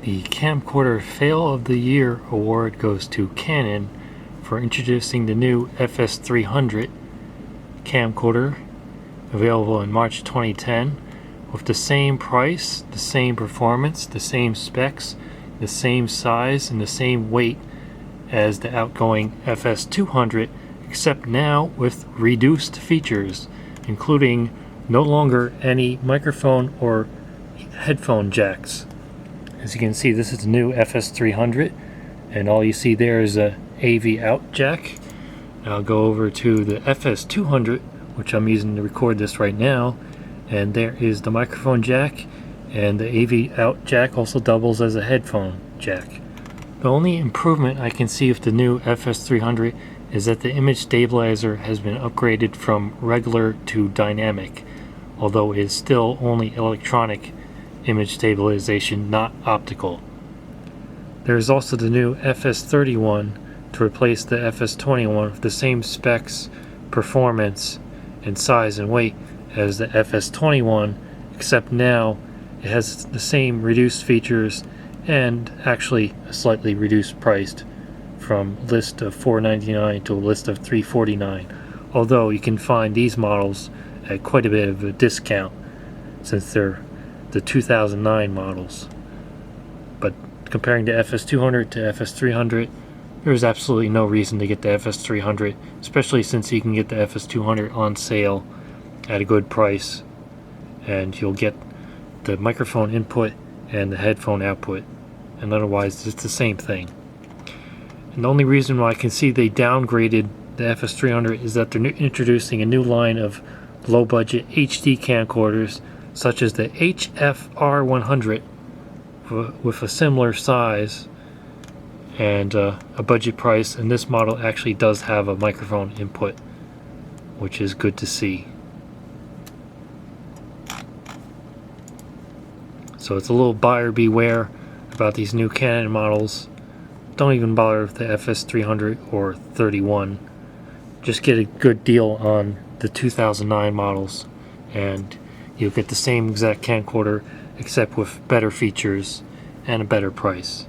The Camcorder Fail of the Year award goes to Canon for introducing the new FS300 camcorder, available in March 2010, with the same price, the same performance, the same specs, the same size, and the same weight as the outgoing FS200, except now with reduced features, including no longer any microphone or headphone jacks. As you can see, this is the new FS300, and all you see there is a AV out jack. And I'll go over to the FS200, which I'm using to record this right now, and there is the microphone jack, and the AV out jack also doubles as a headphone jack. The only improvement I can see with the new FS300 is that the image stabilizer has been upgraded from regular to dynamic, although it is still only electronic image stabilization, not optical. There is also the new FS31 to replace the FS21 with the same specs, performance, and size and weight as the FS21, except now it has the same reduced features and actually a slightly reduced price, from a list of $499 to a list of $349, although you can find these models at quite a bit of a discount since they're the 2009 models. But comparing the FS200 to FS300, there's absolutely no reason to get the FS300, especially since you can get the FS200 on sale at a good price, and you'll get the microphone input and the headphone output, and otherwise it's the same thing. And the only reason why I can see they downgraded the FS300 is that they're introducing a new line of low-budget HD camcorders, such as the HFR100 with a similar size and a budget price, and this model actually does have a microphone input, which is good to see. So it's a little buyer beware about these new Canon models. Don't even bother with the FS300 or 31. Just get a good deal on the 2009 models, and you'll get the same exact camcorder except with better features and a better price.